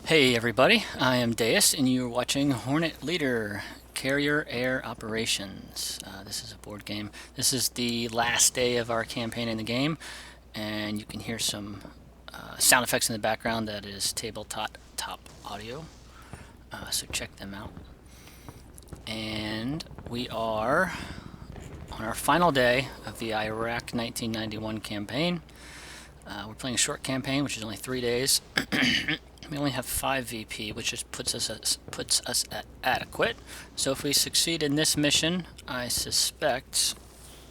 Hey everybody, I am Deus and you're watching Hornet Leader, Carrier Air Operations. This is a board game. This is the last day of our campaign in the game, and you can hear some sound effects in the background. That is tabletop audio, so check them out. And we are on our final day of the Iraq 1991 campaign. We're playing a short campaign, which is only 3 days. We only have 5 VP, which just puts us at adequate. So if we succeed in this mission, I suspect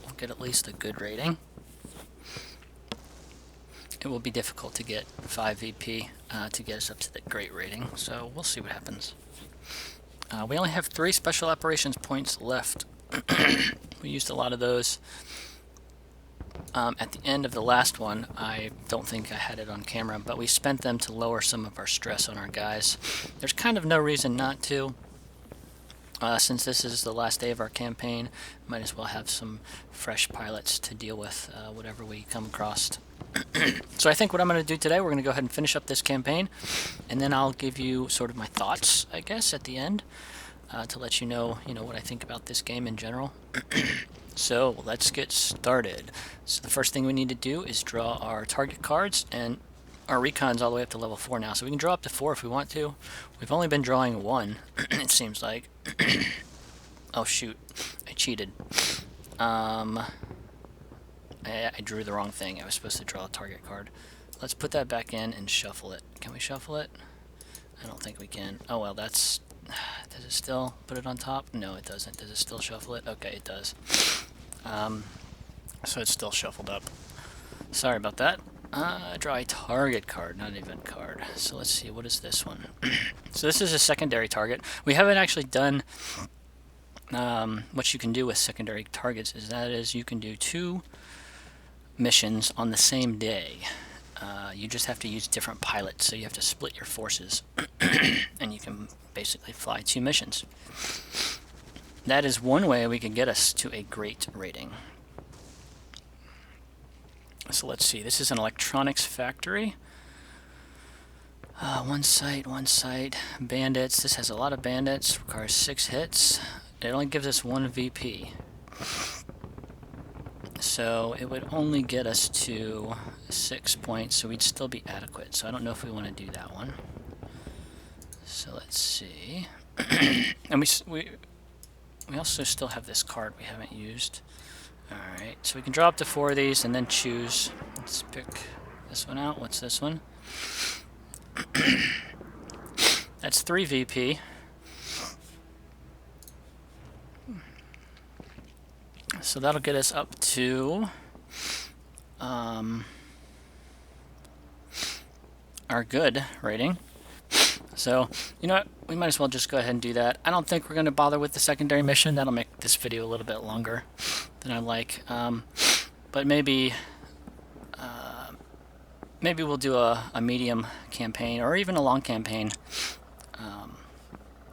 we'll get at least a good rating. It will be difficult to get 5 VP to get us up to the great rating, so we'll see what happens. We only have 3 special operations points left. We used a lot of those at the end of the last one. I don't think I had it on camera, but we spent them to lower some of our stress on our guys. There's kind of no reason not to. Since this is the last day of our campaign, might as well have some fresh pilots to deal with whatever we come across. So I think what I'm going to do today, we're going to go ahead and finish up this campaign, and then I'll give you sort of my thoughts, I guess, at the end, to let you know what I think about this game in general. So let's get started. So the first thing we need to do is draw our target cards, and our recon's all the way up to level 4 now, so we can draw up to 4 if we want to. We've only been drawing 1, it seems like. Oh shoot, I cheated. I drew the wrong thing. I was supposed to draw a target card. Let's put that back in and shuffle it. Can we shuffle it? I don't think we can. Oh well, that's... Does it still put it on top? No, it doesn't. Does it still shuffle it? Okay, it does. So it's still shuffled up. Sorry about that. Draw a target card, not an event card. So let's see, what is this one? So this is a secondary target. We haven't actually done what you can do with secondary targets. Is you can do 2 missions on the same day. You just have to use different pilots, so you have to split your forces. And you can basically fly 2 missions. That is one way we can get us to a great rating. So let's see, this is an electronics factory. One site, bandits. This has a lot of bandits, requires 6 hits. It only gives us 1 VP. So it would only get us to 6 points, so we'd still be adequate. So I don't know if we want to do that one. So let's see. And we also still have this card we haven't used. Alright, so we can draw up to 4 of these and then choose. Let's pick this one out. What's this one? That's 3 VP. So that'll get us up to our good rating. So, you know what? We might as well just go ahead and do that. I don't think we're going to bother with the secondary mission. That'll make this video a little bit longer than I like. But maybe we'll do a medium campaign or even a long campaign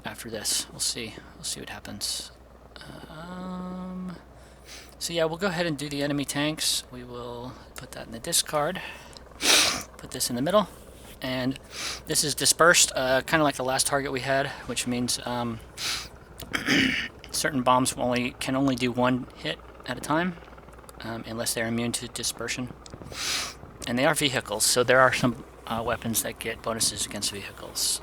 after this. We'll see. We'll see what happens. So yeah, we'll go ahead and do the enemy tanks. We will put that in the discard. Put this in the middle. And this is dispersed, kind of like the last target we had, which means certain bombs can only do 1 hit at a time, unless they're immune to dispersion. And they are vehicles, so there are some weapons that get bonuses against vehicles.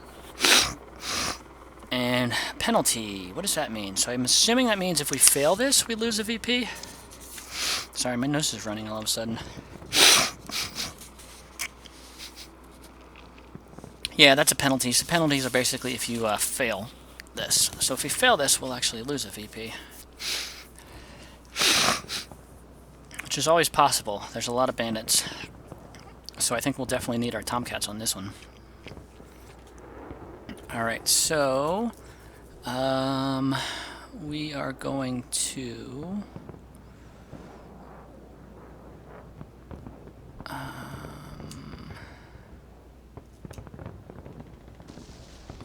And penalty, what does that mean? So I'm assuming that means if we fail this, we lose a VP. Sorry, my nose is running all of a sudden. Yeah, that's a penalty. So penalties are basically if you fail this. So if we fail this, we'll actually lose a VP. Which is always possible. There's a lot of bandits. So I think we'll definitely need our Tomcats on this one. Alright, so we are going to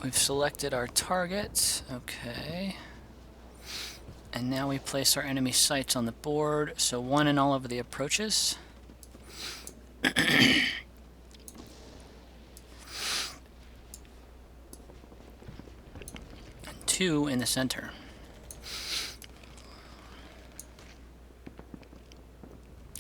we've selected our target. Okay. And now we place our enemy sites on the board. So 1 in all of the approaches. 2 in the center.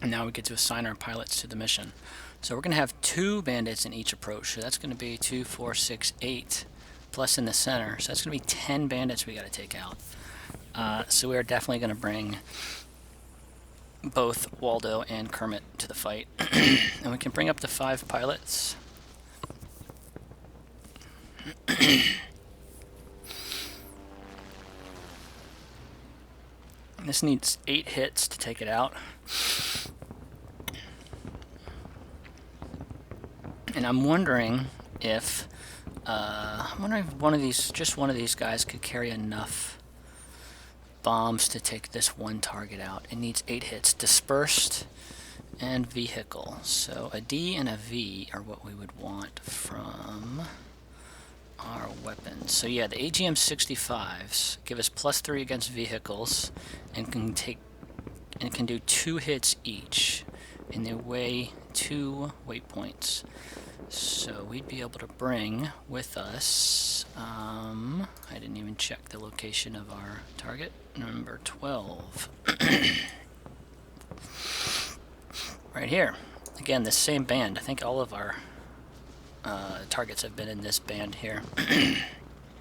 And now we get to assign our pilots to the mission. So we're going to have 2 bandits in each approach. So that's going to be 2, 4, 6, 8, plus in the center. So that's going to be 10 bandits we got to take out. So we are definitely going to bring both Waldo and Kermit to the fight. And we can bring up to 5 pilots. This needs 8 hits to take it out. And I'm wondering if one of these guys could carry enough bombs to take this one target out. It needs 8 hits. Dispersed and vehicle. So a D and a V are what we would want from our weapons. So yeah, the AGM-65s give us +3 against vehicles and can do 2 hits each, and they weigh 2 weight points. So we'd be able to bring with us, I didn't even check the location of our target, number 12. Right here. Again, the same band. I think all of our targets have been in this band here.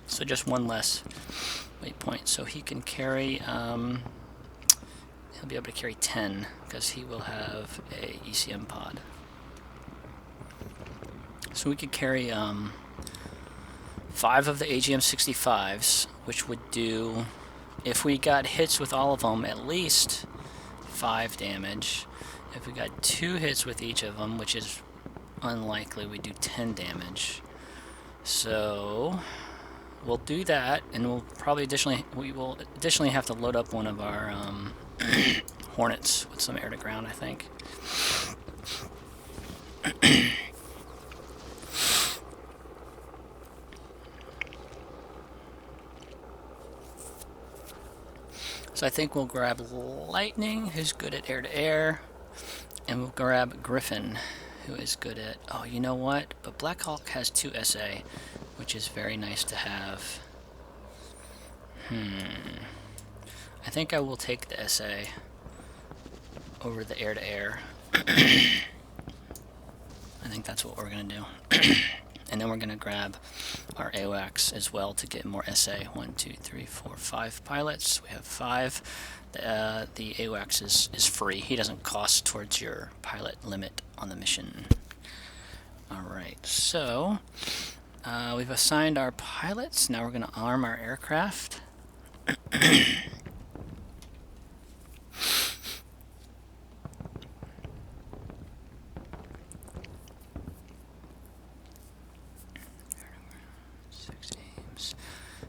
So just 1 less weight point. So he can carry, he'll be able to carry 10 because he will have a ECM pod. So we could carry 5 of the AGM-65s, which would do, if we got hits with all of them, at least 5 damage. If we got 2 hits with each of them, which is unlikely, we do 10 damage. So we'll do that, and we'll probably additionally have to load up one of our Hornets with some air to ground, I think. So I think we'll grab Lightning, who's good at air-to-air, and we'll grab Griffin, who is good at... Oh, you know what? But Black Hawk has 2 SA, which is very nice to have. I think I will take the SA over the air-to-air. I think that's what we're going to do. And then we're going to grab our AWACS as well to get more SA. 1, 2, 3, 4, 5 pilots. We have 5. The AWACS is free. He doesn't cost towards your pilot limit on the mission. Alright, so we've assigned our pilots. Now we're going to arm our aircraft.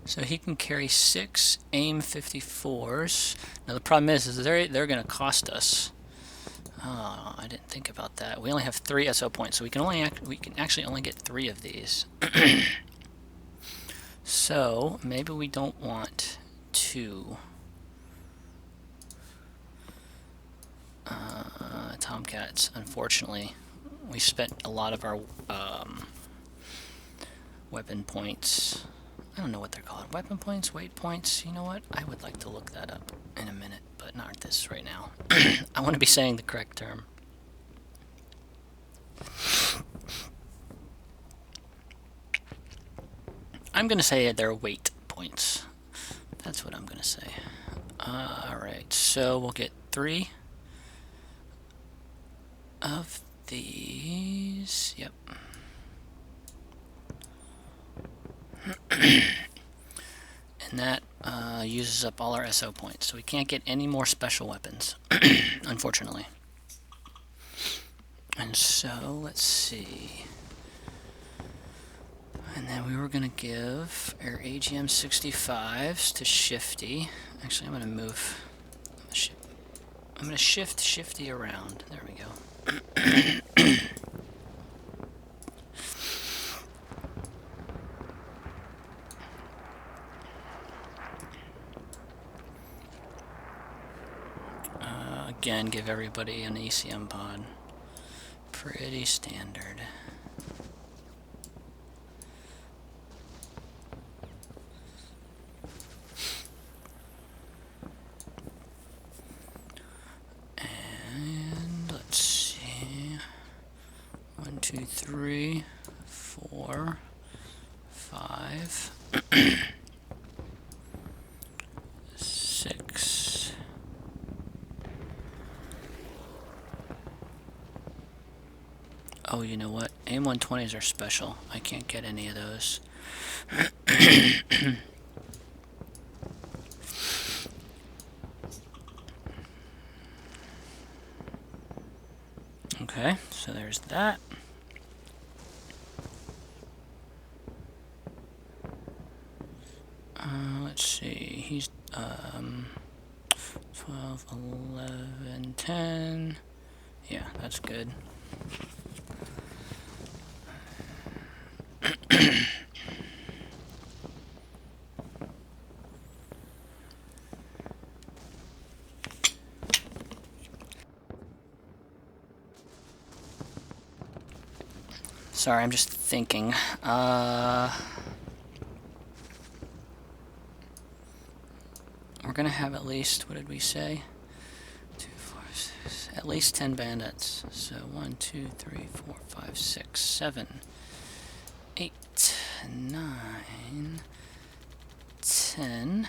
So he can carry 6 AIM-54s. Now the problem is they're going to cost us. Oh, I didn't think about that. We only have 3 SO points, so we can actually only get 3 of these. So maybe we don't want to Tomcats. Unfortunately, we spent a lot of our weapon points. I don't know what they're called. Weapon points, weight points. You know what? I would like to look that up in a minute, but not this right now. I want to be saying the correct term. I'm going to say they're weight points. That's what I'm going to say. Alright, so we'll get 3 of these. Yep. And that uses up all our SO points, so we can't get any more special weapons, unfortunately. And so, let's see. And then we were going to give our AGM-65s to Shifty. Actually, I'm going to move... I'm going to shift Shifty around. There we go. Again, give everybody an ECM pod. Pretty standard. 3, 4, 5, 6. Oh, you know what? AIM-120s are special. I can't get any of those. Okay, so there's that. Let's see, he's 12, 11, 10. Yeah, that's good. Sorry, I'm just thinking. We're gonna have at least, what did we say? 2, 4, 6, at least 10 bandits. So 1, 2, 3, 4, 5, 6, 7, 8, 9, 10.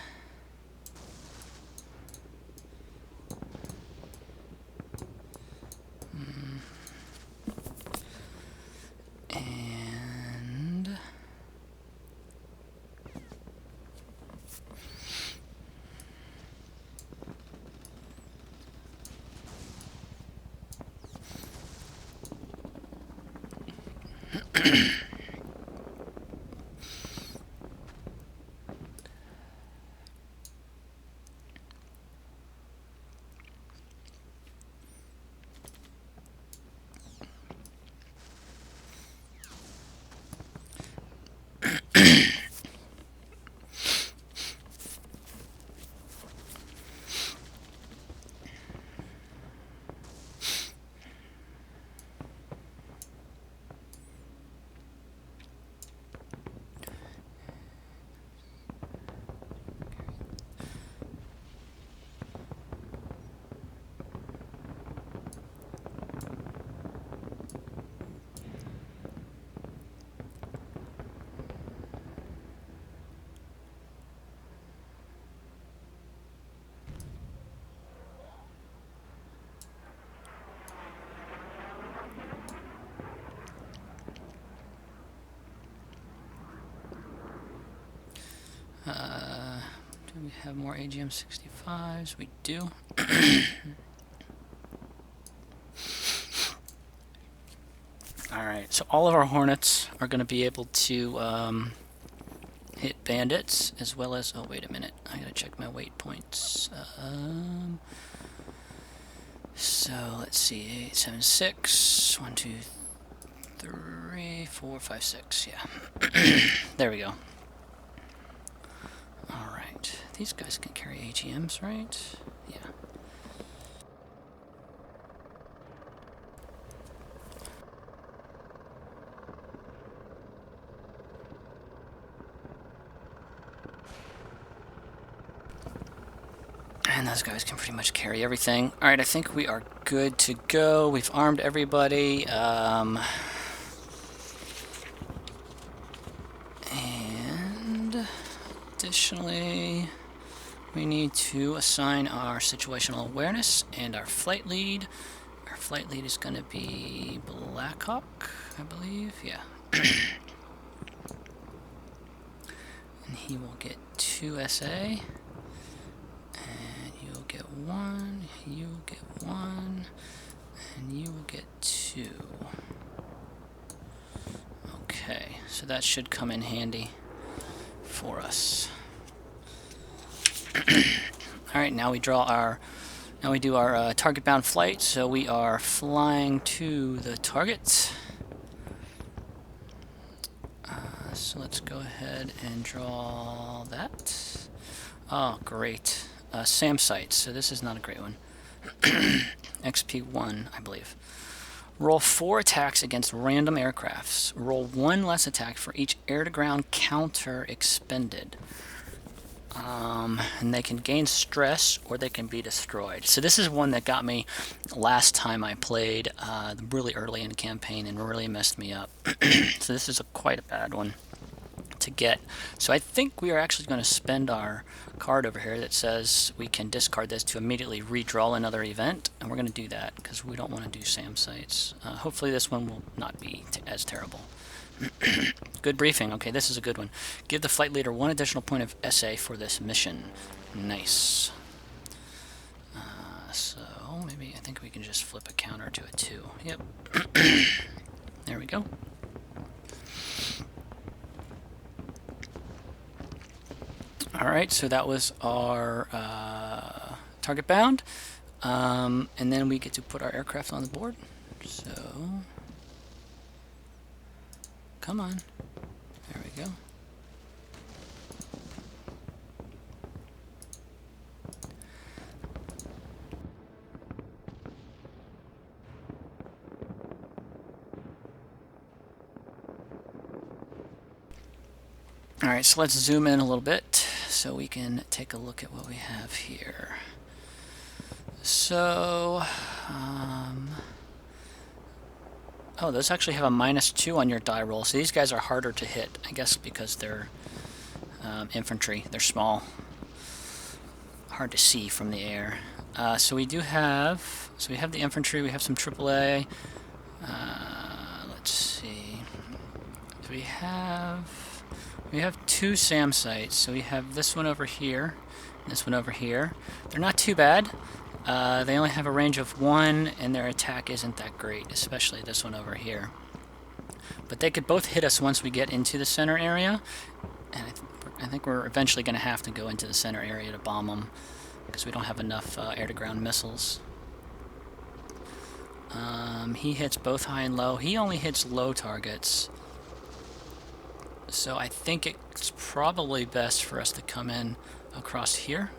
And do we have more AGM-65s? We do. Alright, so all of our Hornets are going to be able to hit bandits, as well as... Oh, wait a minute. I gotta check my weight points. So, let's see. 8, 7, 6. 1, 2, 3, 4, 5, 6. Yeah. There we go. Alright. These guys can carry AGMs, right? Yeah. And those guys can pretty much carry everything. Alright, I think we are good to go. We've armed everybody. And additionally, we need to assign our situational awareness and our flight lead. Our flight lead is going to be Blackhawk, I believe. Yeah. And he will get 2 SA. You'll get 1, you'll get 1, and you will get 2. Okay, so that should come in handy for us. Alright, now we do our target bound flight, so we are flying to the target. So let's go ahead and draw that. Oh, great. SAM sites, so this is not a great one. XP1, I believe. Roll 4 attacks against random aircrafts. Roll 1 less attack for each air-to-ground counter expended. And they can gain stress or they can be destroyed. So this is one that got me last time I played really early in the campaign and really messed me up. So this is quite a bad one to get. So I think we are actually going to spend our card over here that says we can discard this to immediately redraw another event, and we're going to do that because we don't want to do SAM sites. Hopefully this one will not be as terrible. Good briefing. Okay, this is a good one. Give the flight leader 1 additional point of SA for this mission. Nice. So maybe I think we can just flip a counter to a 2. Yep. There we go. Alright, so that was our target bound. And then we get to put our aircraft on the board. So, come on. There we go. Alright, so let's zoom in a little bit so we can take a look at what we have here. So, oh, those actually have a -2 on your die roll, so these guys are harder to hit, I guess because they're infantry. They're small. Hard to see from the air. So we have the infantry, we have some AAA. Let's see. So we have 2 SAM sites. So we have this one over here, and this one over here. They're not too bad. They only have a range of 1, and their attack isn't that great, especially this one over here. But they could both hit us once we get into the center area, and I think we're eventually going to have to go into the center area to bomb them, because we don't have enough air-to-ground missiles. He hits both high and low. He only hits low targets. So I think it's probably best for us to come in across here.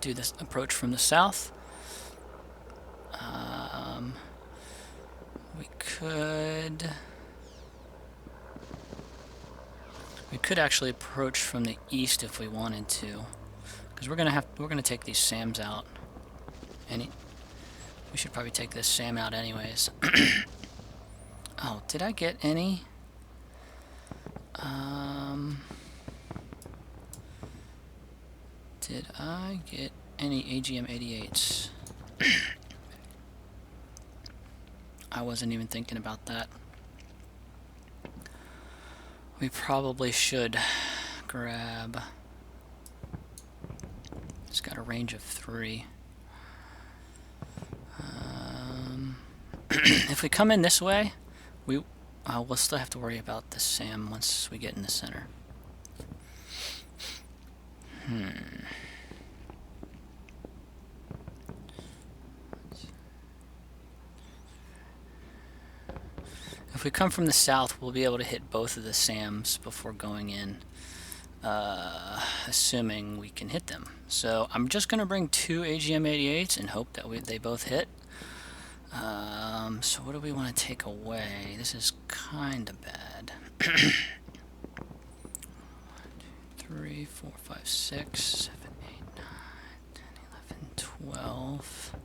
Do this approach from the south. We could actually approach from the east if we wanted to, because we're gonna take these SAMs out. We should probably take this SAM out anyways. Oh, did I get any? Did I get any AGM-88s? I wasn't even thinking about that. We probably should grab... It's got a range of 3. If we come in this way, we'll still have to worry about the SAM once we get in the center. If we come from the south, we'll be able to hit both of the SAMs before going in, assuming we can hit them. So I'm just going to bring 2 AGM-88s and hope that they both hit. So what do we want to take away? This is kind of bad. 1, 2, 3, 4, 5, 6, 7, 8, 9, 10, 11, 12.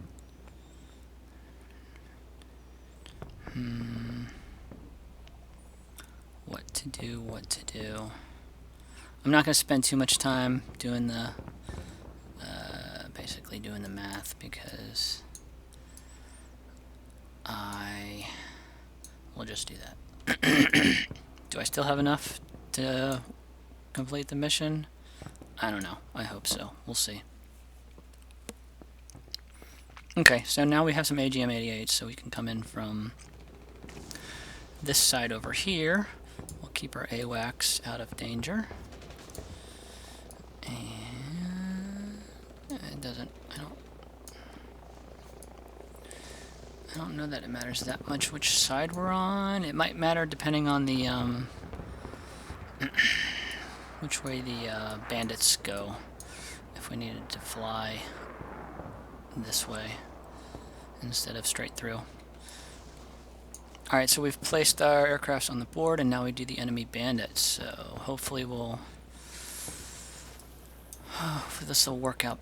What to do. I'm not going to spend too much time doing the, basically doing the math, because I will just do that. Do I still have enough to complete the mission? I don't know. I hope so. We'll see. Okay, so now we have some AGM-88s, so we can come in from this side over here. We'll keep our AWACS out of danger. And it doesn't, I don't know that it matters that much which side we're on. It might matter depending on the, which way the bandits go. If we needed to fly this way instead of straight through. Alright, so we've placed our aircrafts on the board, and now we do the enemy bandits. So hopefully we'll This will work out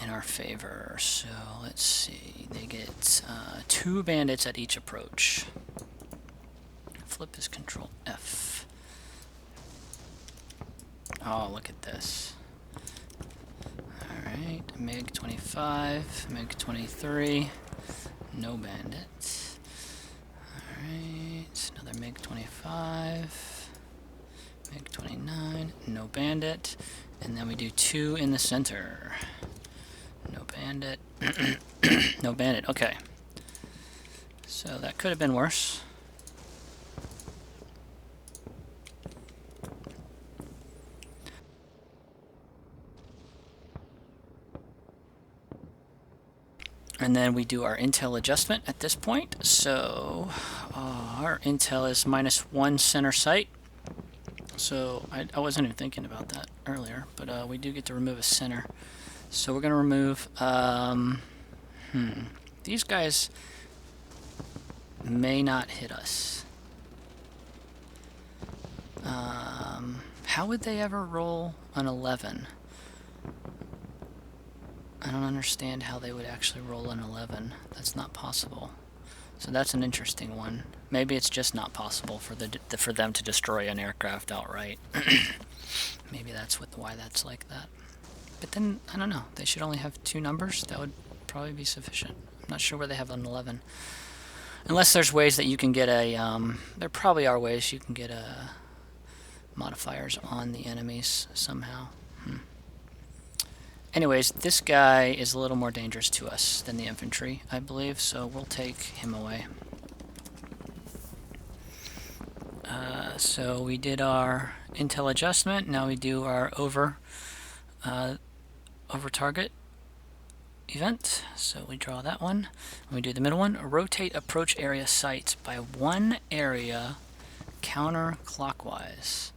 in our favor. So let's see. They get 2 bandits at each approach. Flip is Control F. Oh, look at this. Alright, MiG 25, MiG 23, no bandit. Alright, another MiG 25, MiG 29, no bandit. And then we do 2 in the center. No bandit. No bandit, okay. So that could have been worse. And then we do our intel adjustment at this point. So our intel is -1 center sight. So I wasn't even thinking about that earlier, but we do get to remove a center. So we're going to remove, these guys may not hit us. How would they ever roll an 11? I don't understand how they would actually roll an 11. That's not possible. So that's an interesting one. Maybe it's just not possible for for them to destroy an aircraft outright. Maybe that's why that's like that. But then, I don't know. They should only have 2 numbers. That would probably be sufficient. I'm not sure where they have an 11. Unless there's ways that you can get a... there probably are ways you can get modifiers on the enemies somehow. Anyways, this guy is a little more dangerous to us than the infantry, I believe, so we'll take him away. So we did our intel adjustment. Now we do our over target event. So we draw that one. And we do the middle one. Rotate approach area sights by 1 area counterclockwise.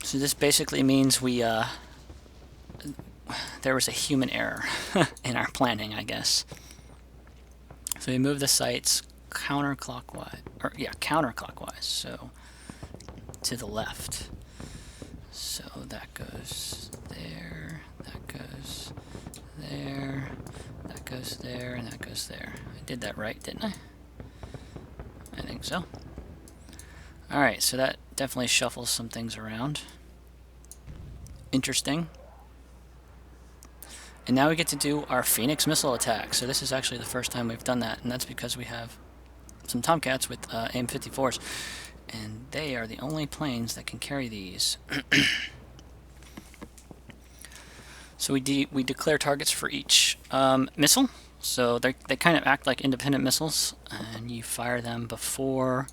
So this basically means we there was a human error in our planning, I guess. So we move the sights counterclockwise, counterclockwise, so to the left. So that goes there, that goes there, that goes there, and that goes there. I did that right, didn't I? I think so. Alright, so that definitely shuffles some things around. Interesting. And now we get to do our Phoenix missile attack. So this is actually the first time we've done that, and that's because we have some Tomcats with AIM-54s, and they are the only planes that can carry these. So we declare targets for each missile. So they kind of act like independent missiles, and you fire them before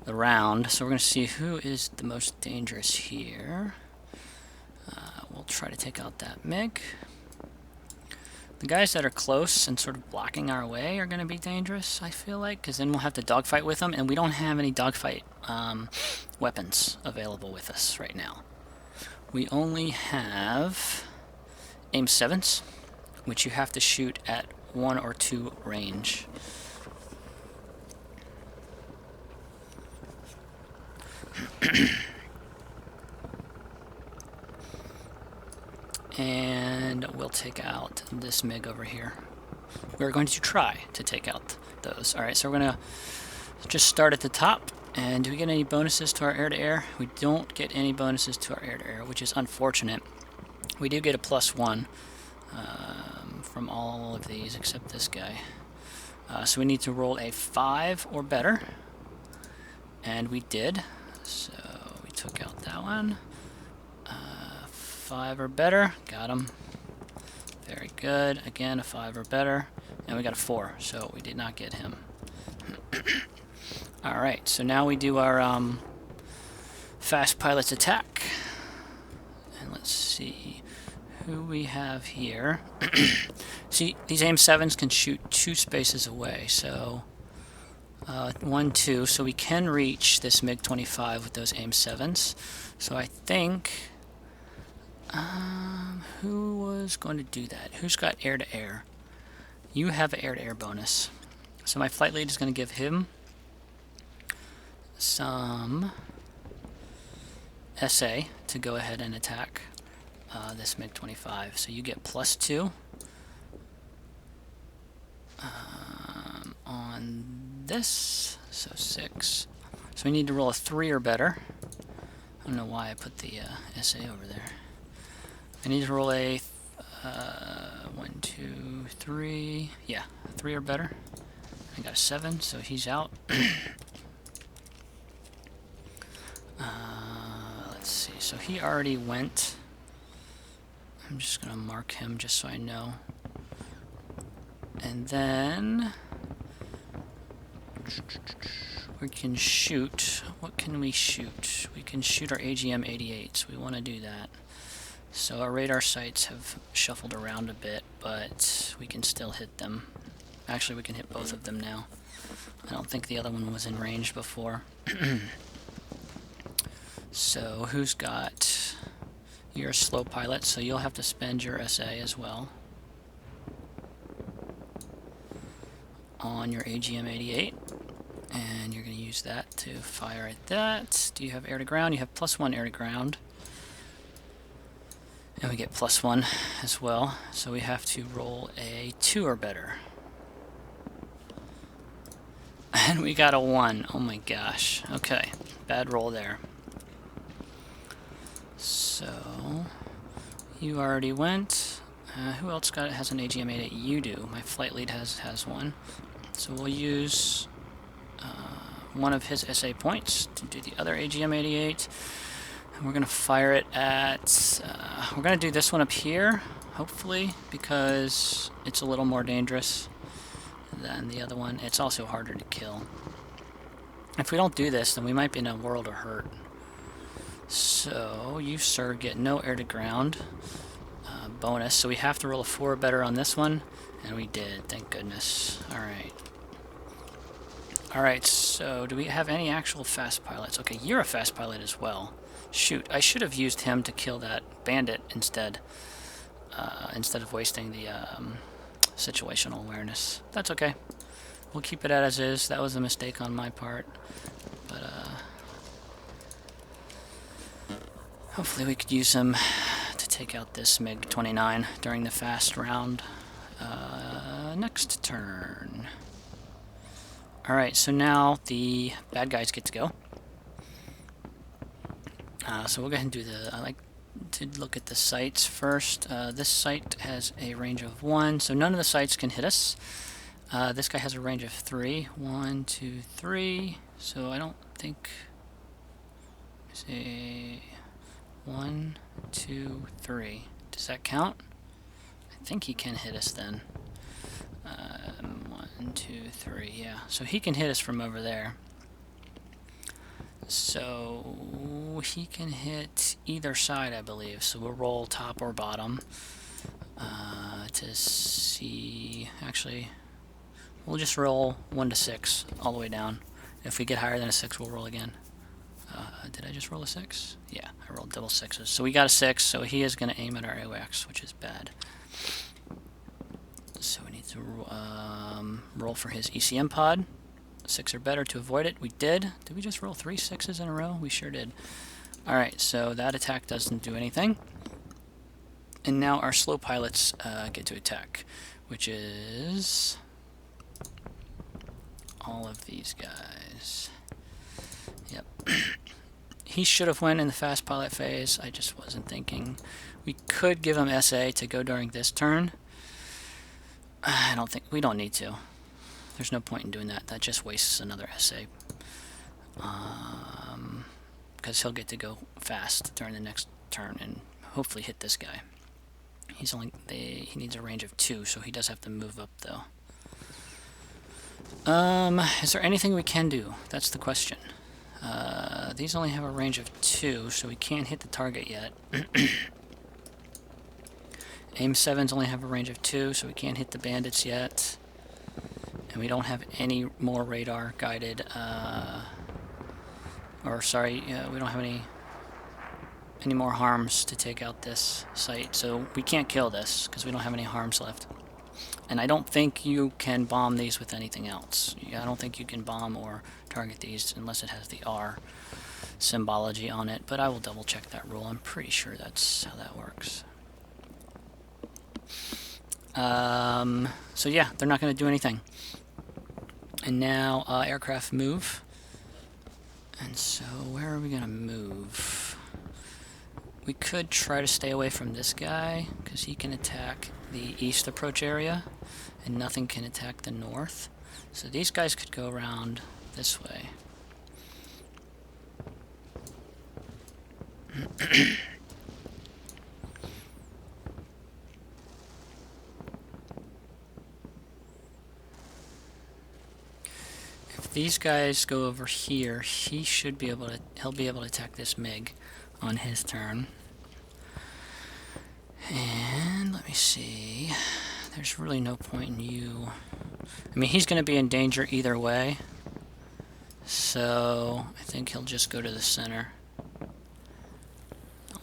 the round. So we're going to see who is the most dangerous here. We'll try to take out that MiG. The guys that are close and sort of blocking our way are going to be dangerous, I feel like, because then we'll have to dogfight with them, and we don't have any dogfight weapons available with us right now. We only have AIM-7s, which you have to shoot at 1 or 2 range. And we'll take out this MiG over here. We're going to try to take out those. Alright, so we're going to just start at the top. And do we get any bonuses to our air-to-air? We don't get any bonuses to our air-to-air, which is unfortunate. We do get a +1 from all of these except this guy. So we need to roll a 5 or better. And we did. So we took out that one. 5 or better. Got him. Very good. Again, a 5 or better. And we got a 4, so we did not get him. Alright, so now we do our fast pilot's attack. And let's see who we have here. See, these AIM-7s can shoot 2 spaces away, so 1, 2, so we can reach this MiG-25 with those AIM-7s. So I think who was going to do that? Who's got air-to-air? You have an air-to-air bonus. So my flight lead is going to give him some SA to go ahead and attack this MiG-25. So you get +2 on this, so 6. So we need to roll a 3 or better. I don't know why I put the SA over there. I need to roll a 1, 2, 3. Yeah, 3 or better. I got a 7, so he's out. Let's see. So he already went. I'm just gonna mark him just so I know. And then we can shoot. What can we shoot? We can shoot our AGM-88s. We want to do that. So our radar sights have shuffled around a bit, but we can still hit them. Actually, we can hit both of them now. I don't think the other one was in range before. So who's got... You're a slow pilot, so you'll have to spend your SA as well on your AGM-88. And you're going to use that to fire at that. Do you have air to ground? You have +1 air to ground. And we get +1 as well. So we have to roll a 2 or better. And we got a 1. Oh my gosh. Okay. Bad roll there. So you already went. Who else has an AGM-88? You do. My flight lead has one. So we'll use one of his SA points to do the other AGM-88. And we're going to fire it at... we're going to do this one up here, hopefully, because it's a little more dangerous than the other one. It's also harder to kill. If we don't do this, then we might be in a world of hurt. So you, sir, get no air to ground bonus. So we have to roll a 4 or better on this one, and we did. Thank goodness. All right. All right. So do we have any actual fast pilots? Okay, you're a fast pilot as well. Shoot, I should have used him to kill that bandit instead of wasting the situational awareness. That's okay. We'll keep it as is. That was a mistake on my part, but hopefully we could use him to take out this MiG-29 during the fast round. Next turn. Alright, so now the bad guys get to go. So we'll go ahead and do I like to look at the sights first. This sight has a range of 1, so none of the sights can hit us. This guy has a range of 3. 1, 2, 3. So I don't think... Say... 1, 2, 3. Does that count? I think he can hit us then. 1, 2, 3. Yeah. So he can hit us from over there. So he can hit either side, I believe. So we'll roll top or bottom to see. Actually, we'll just roll 1 to 6 all the way down. If we get higher than a 6, we'll roll again. Did I just roll a 6? Yeah, I rolled double 6s. So we got a 6, so he is going to aim at our AWACS, which is bad. So we need to roll for his ECM pod. 6 or better to avoid it. We did. Did we just roll 3 6s in a row? We sure did. Alright, so that attack doesn't do anything. And now our slow pilots get to attack, which is all of these guys. Yep. He should have went in the fast pilot phase. I just wasn't thinking. We could give him SA to go during this turn. We don't need to. There's no point in doing that. That just wastes another SA. Because he'll get to go fast during the next turn and hopefully hit this guy. He needs a range of 2, so he does have to move up though. Is there anything we can do? That's the question. These only have a range of 2, so we can't hit the target yet. Aim 7s only have a range of 2, so we can't hit the bandits yet. And we don't have any more radar guided, we don't have any more harms to take out this site. So we can't kill this because we don't have any harms left. And I don't think you can bomb these with anything else. I don't think you can bomb or target these unless it has the R. symbology on it, but I will double check that rule. I'm pretty sure that's how that works. So yeah, they're not going to do anything. And now aircraft move. And so where are we going to move? We could try to stay away from this guy, because he can attack the east approach area, and nothing can attack the north. So these guys could go around this way. If these guys go over here, he'll be able to attack this MiG on his turn. And let me see. There's really no point in you. I mean, he's going to be in danger either way. So I think he'll just go to the center.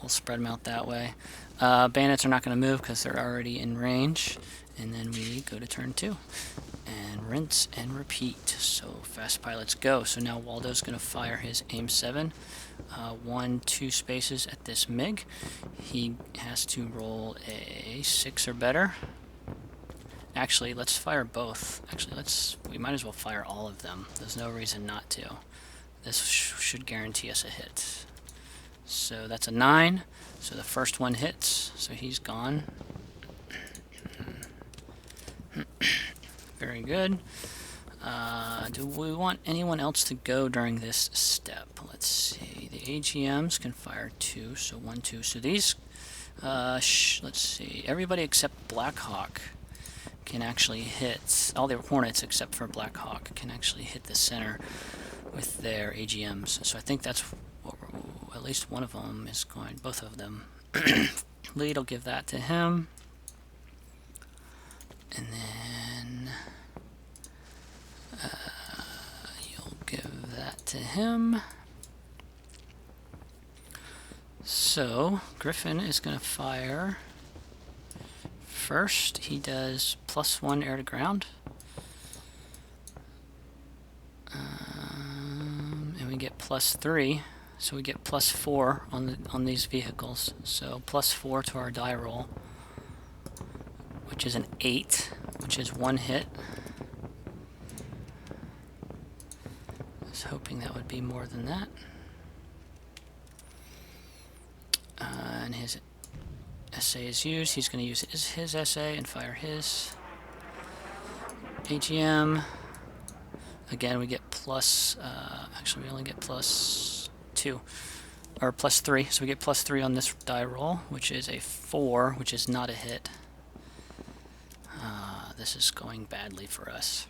We'll spread them out that way. Bandits are not going to move because they're already in range. And then we go to turn 2. And rinse and repeat. So fast pilots go. So now Waldo's going to fire his AIM-7. 1-2 spaces at this MiG. He has to roll a 6 or better. Actually, let's fire both. Actually, we might as well fire all of them. There's no reason not to. This should guarantee us a hit. So that's a 9. So the first one hits. So he's gone. Very good. Do we want anyone else to go during this step? Let's see. The AGMs can fire 2, so 1, 2. So these, let's see. Everybody except Black Hawk can actually hit. All the Hornets except for Black Hawk can actually hit the center with their AGMs. So I think that's what at least one of them is going. Both of them. Lead will give that to him. And then you'll give that to him. So Griffin is going to fire first. He does +1 air to ground. And we get +3. So we get +4 on these vehicles. So +4 to our die roll, which is an 8, which is 1 hit. I was hoping that would be more than that. And his SA is used. He's going to use his SA and fire his AGM. Again, we get actually we only get +2, or +3. So we get +3 on this die roll, which is a 4, which is not a hit. This is going badly for us.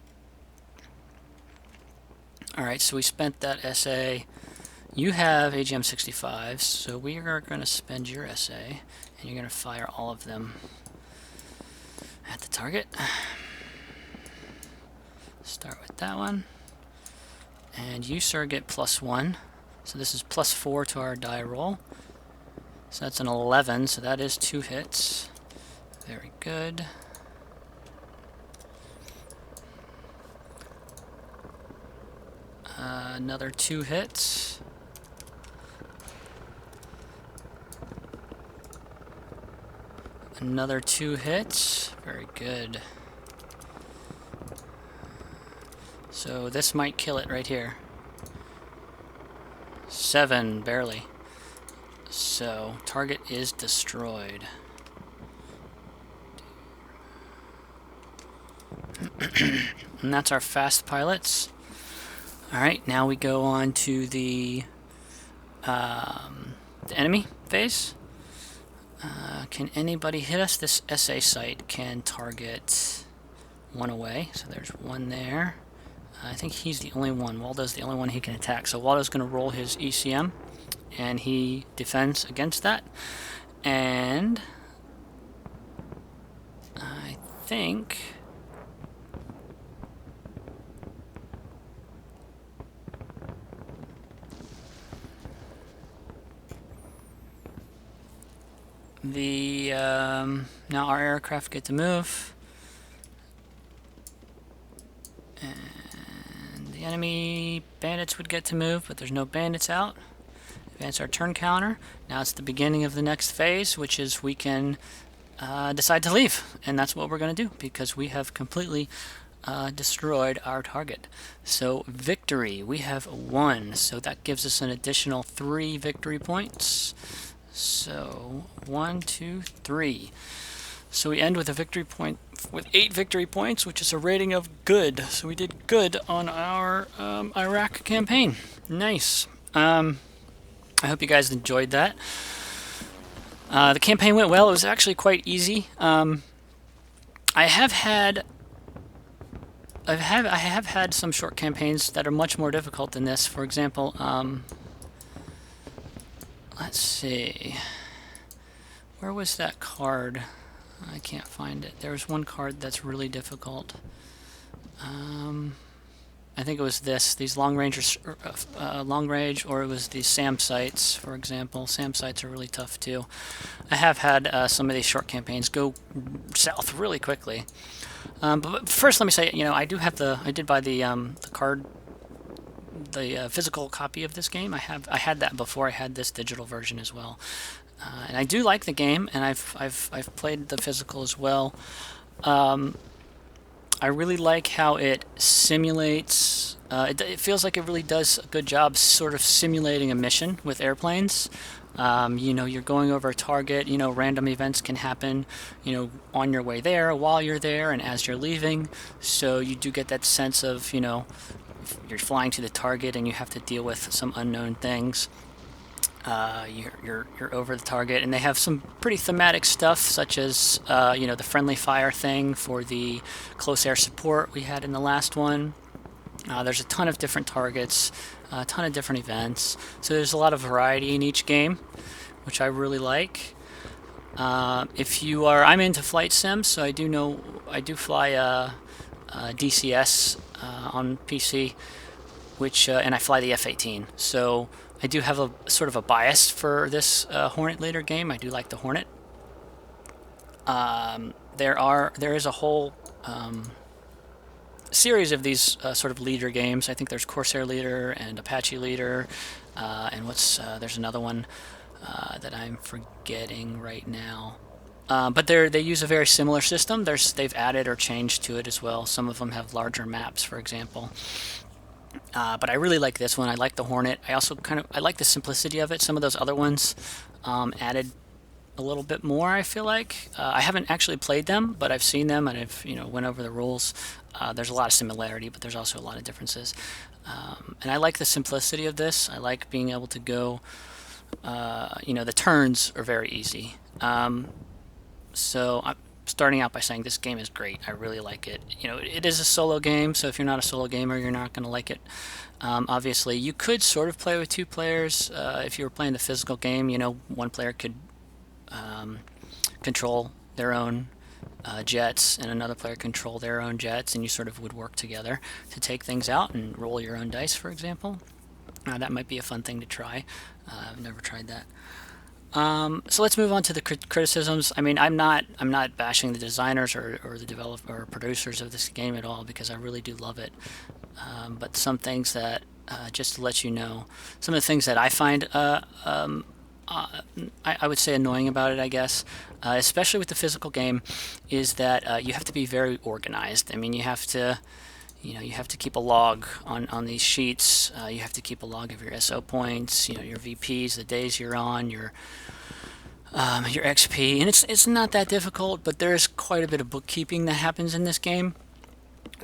Alright, so we spent that SA. You have AGM 65, so we are going to spend your SA, and you're going to fire all of them at the target. Start with that one. And you, sir, get +1. So this is +4 to our die roll. So that's an 11, so that is 2 hits. Very good. Another 2 hits. Another 2 hits. Very good. So this might kill it right here. 7, barely. So target is destroyed. And that's our fast pilots. Alright, now we go on to the enemy phase. Can anybody hit us? This SA site can target 1 away. So there's 1 there. I think he's the only one. Waldo's the only one he can attack. So Waldo's going to roll his ECM, and he defends against that. And I think now our aircraft get to move, and the enemy bandits would get to move, but there's no bandits out. advance our turn counter. Now it's the beginning of the next phase, which is we can decide to leave, and that's what we're going to do because we have completely destroyed our target. So victory, we have 1, so that gives us an additional 3 victory points. So 1, 2, 3. So we end with a victory point with 8 victory points, which is a rating of good. So we did good on our Iraq campaign. Nice. I hope you guys enjoyed that. The campaign went well. It was actually quite easy. I have had some short campaigns that are much more difficult than this. For example, let's see. Where was that card? I can't find it. There was one card that's really difficult. I think it was these long range, or it was these SAM sites, for example. SAM sites are really tough too. I have had some of these short campaigns go south really quickly. But first, let me say, I did buy the card, the physical copy of this game. I had that before I had this digital version as well. And I do like the game, and I've played the physical as well. I really like how it simulates. It feels like it really does a good job, sort of simulating a mission with airplanes. You're going over a target. Random events can happen. On your way there, while you're there, and as you're leaving. So you do get that sense of you're flying to the target and you have to deal with some unknown things. You're over the target, and they have some pretty thematic stuff, such as the friendly fire thing for the close air support we had in the last one. There's a ton of different targets, a ton of different events, so there's a lot of variety in each game, which I really like. I'm into flight sims, so I do fly DCS on PC, and I fly the F-18, so I do have a sort of a bias for this Hornet Leader game. I do like the Hornet. There is a whole series of these sort of leader games. I think there's Corsair Leader and Apache Leader, and there's another one that I'm forgetting right now. But they use a very similar system. They've added or changed to it as well. Some of them have larger maps, for example. But I really like this one. I like the Hornet. I like the simplicity of it. Some of those other ones added a little bit more, I feel like. I haven't actually played them, but I've seen them and I've went over the rules. There's a lot of similarity, but there's also a lot of differences. And I like the simplicity of this. I like being able to go. The turns are very easy. So I'm starting out by saying this game is great. I really like it. It is a solo game, so if you're not a solo gamer, you're not going to like it. Obviously, you could sort of play with 2 players. If you were playing the physical game, one player could control their own jets and another player control their own jets, and you sort of would work together to take things out and roll your own dice, for example. That might be a fun thing to try. I've never tried that. So let's move on to the criticisms. I mean, I'm not bashing the designers or the developer or producers of this game at all, because I really do love it. But some things that, just to let you know, some of the things that I find I would say annoying about it, I guess, especially with the physical game, is that you have to be very organized. I mean, you have to keep a log on these sheets. You have to keep a log of your SO points, your VPs, the days you're on, your XP, and it's not that difficult, but there is quite a bit of bookkeeping that happens in this game.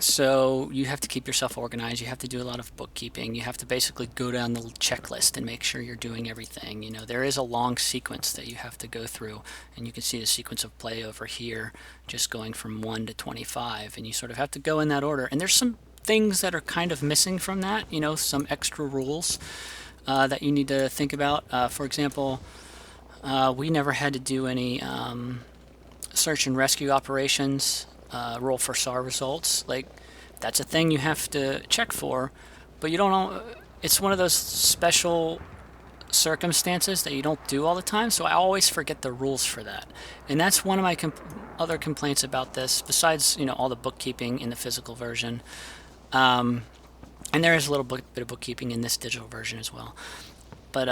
So you have to keep yourself organized. You have to do a lot of bookkeeping. You have to basically go down the checklist and make sure you're doing everything. There is a long sequence that you have to go through, and you can see the sequence of play over here, just going from 1 to 25, and you sort of have to go in that order. And there's some things that are kind of missing from that, some extra rules that you need to think about. For example, we never had to do any search and rescue operations. Roll for SAR results. That's a thing you have to check for, but you don't know. It's one of those special circumstances that you don't do all the time, so I always forget the rules for that. And that's one of my other complaints about this, besides all the bookkeeping in the physical version. And there is a little bit of bookkeeping in this digital version as well. But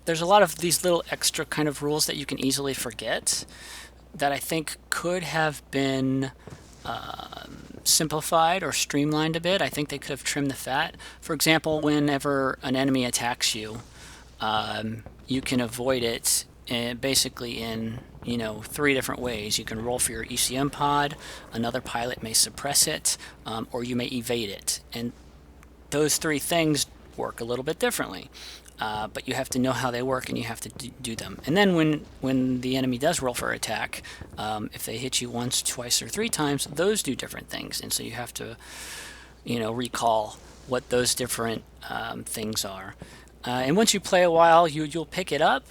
there's a lot of these little extra kind of rules that you can easily forget that I think could have been simplified or streamlined a bit. I think they could have trimmed the fat. For example, whenever an enemy attacks you, you can avoid it basically in 3 different ways. You can roll for your ECM pod, another pilot may suppress it, or you may evade it. And those 3 things work a little bit differently. But you have to know how they work and you have to do them. And then when the enemy does roll for attack, if they hit you once, twice, or 3 times, those do different things. And so you have to, recall what those different things are. And once you play a while, you'll pick it up.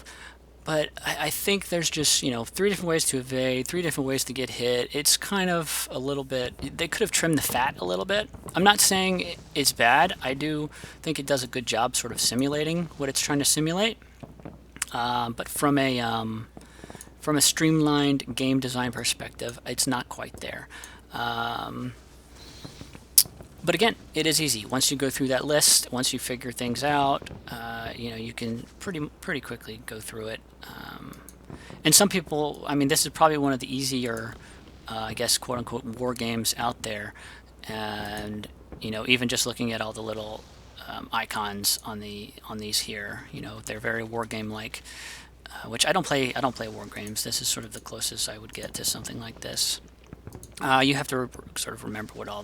But I think there's just, 3 different ways to evade, 3 different ways to get hit. It's kind of a little bit, they could have trimmed the fat a little bit. I'm not saying it's bad. I do think it does a good job sort of simulating what it's trying to simulate. But from a streamlined game design perspective, it's not quite there. But again, it is easy. Once you go through that list, once you figure things out, you can pretty quickly go through it. And some people, this is probably one of the easier, I guess, quote-unquote, war games out there. And, even just looking at all the little icons on these here, they're very war game-like, which I don't play war games. This is sort of the closest I would get to something like this. You have to sort of remember what all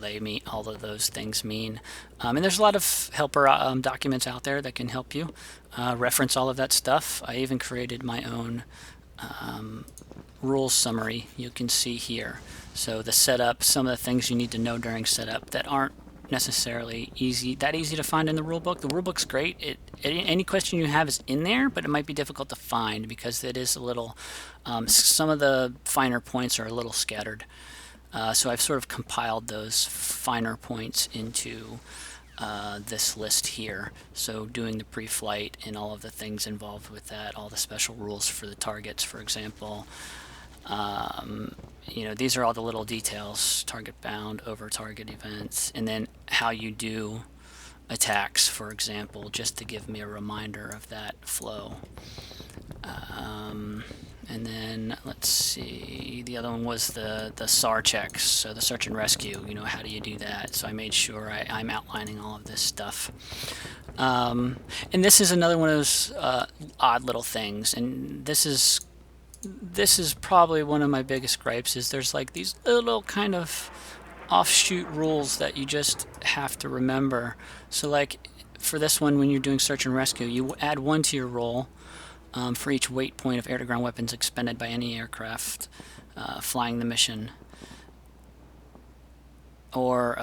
of those things mean. And there's a lot of helper documents out there that can help you reference all of that stuff. I even created my own rules summary you can see here. So the setup, some of the things you need to know during setup that aren't necessarily easy to find in the rulebook. The rulebook's great. Any question you have is in there, but it might be difficult to find because it is a little, some of the finer points are a little scattered. So I've sort of compiled those finer points into this list here. So doing the pre-flight and all of the things involved with that, all the special rules for the targets, for example. These are all the little details: target bound, over target events, and then how you do attacks, for example, just to give me a reminder of that flow. And then let's see, the other one was the SAR checks, so the search and rescue. How do you do that? So I made sure I'm outlining all of this stuff. And this is another one of those odd little things, and this is probably one of my biggest gripes. Is there's like these little kind of offshoot rules that you just have to remember. So like for this one, when you're doing search and rescue, you add 1 to your roll. For each weight point of air-to-ground weapons expended by any aircraft flying the mission. Or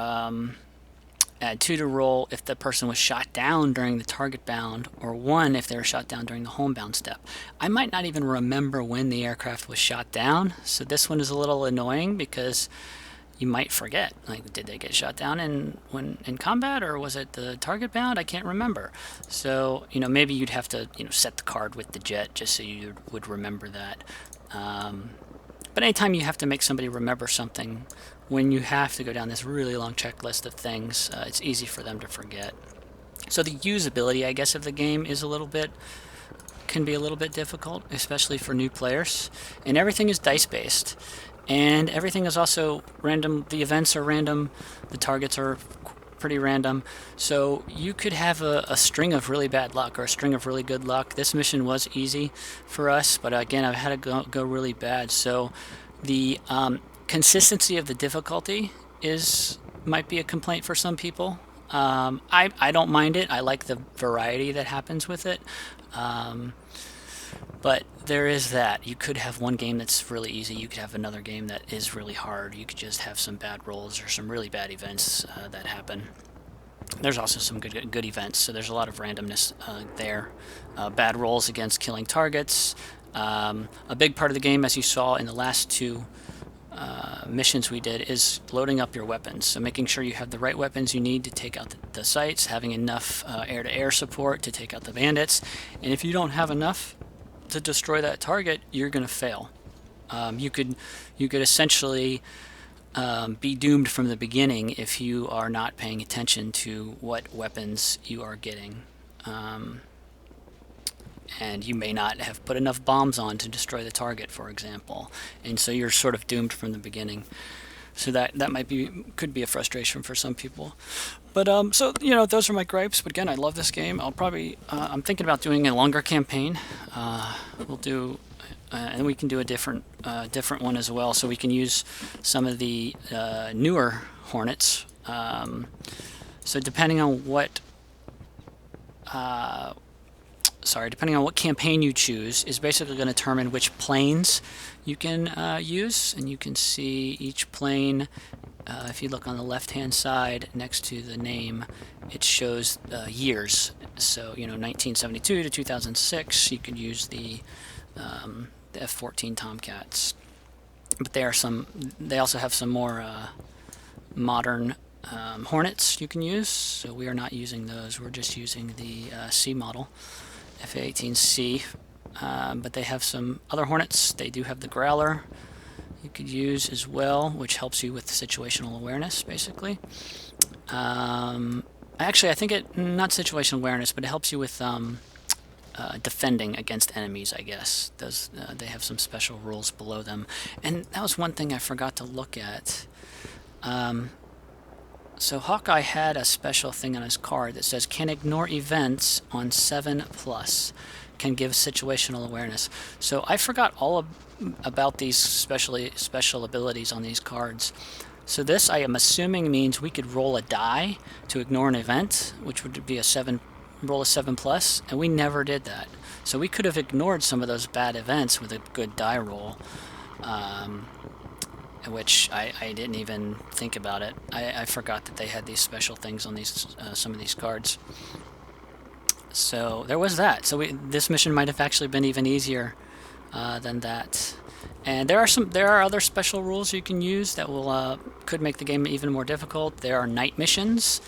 add 2 to roll if the person was shot down during the target bound, or 1 if they were shot down during the homebound step. I might not even remember when the aircraft was shot down, so this one is a little annoying because you might forget. Like, did they get shot down in combat, or was it the target bound? I can't remember. So, maybe you'd have to, set the card with the jet just so you would remember that. But anytime you have to make somebody remember something, when you have to go down this really long checklist of things, it's easy for them to forget. So the usability, I guess, of the game is can be a little bit difficult, especially for new players. And everything is dice-based. And everything is also random. The events are random. The targets are pretty random. So you could have a string of really bad luck or a string of really good luck. This mission was easy for us, but again, I've had to go really bad. So the consistency of the difficulty might be a complaint for some people. I don't mind it. I like the variety that happens with it. But there is that. You could have one game that's really easy. You could have another game that is really hard. You could just have some bad rolls or some really bad events that happen. There's also some good events, so there's a lot of randomness there. Bad rolls against killing targets. A big part of the game, as you saw in the last 2 missions we did, is loading up your weapons. So making sure you have the right weapons you need to take out the sites, having enough air-to-air support to take out the bandits. And if you don't have enough to destroy that target, you're going to fail. You could essentially be doomed from the beginning if you are not paying attention to what weapons you are getting. and you may not have put enough bombs on to destroy the target, for example, and so you're sort of doomed from the beginning. So that could be a frustration for some people. But so those are my gripes. But again, I love this game. I'm thinking about doing a longer campaign. We'll do, and we can do a different one as well. So we can use some of the newer Hornets. So depending on what campaign you choose is basically going to determine which planes you can use. And you can see each plane, if you look on the left hand side next to the name, it shows years. So 1972 to 2006 you could use the F-14 Tomcats. But they also have some more modern Hornets you can use. So we are not using those. We're just using the C model, F-18C. But they have some other Hornets. They do have the Growler you could use as well, which helps you with situational awareness, basically. Actually, I think not situational awareness, but it helps you with defending against enemies, I guess. They have some special rules below them. And that was one thing I forgot to look at. So Hawkeye had a special thing on his card that says, can ignore events on 7+. Can give situational awareness. So I forgot all about these special abilities on these cards. So this, I am assuming, means we could roll a die to ignore an event, which would be roll a 7+, and we never did that. So we could have ignored some of those bad events with a good die roll, which I didn't even think about it. I forgot that they had these special things on some of these cards. So there was that. So this mission might have actually been even easier than that. And there are other special rules you can use that could make the game even more difficult. There are night missions,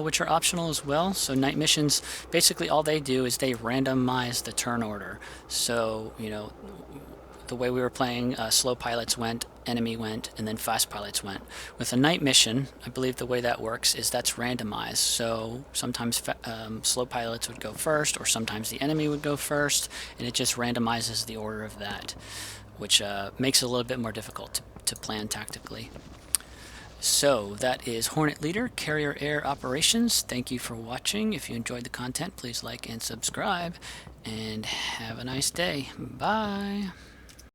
which are optional as well. So night missions, basically all they do is they randomize the turn order. So the way we were playing, slow pilots went, enemy went, and then fast pilots went. With a night mission, I believe the way that works is that's randomized. So sometimes slow pilots would go first, or sometimes the enemy would go first, and it just randomizes the order of that, which makes it a little bit more difficult to plan tactically. So that is Hornet Leader, Carrier Air Operations. Thank you for watching. If you enjoyed the content, please like and subscribe, and have a nice day. Bye.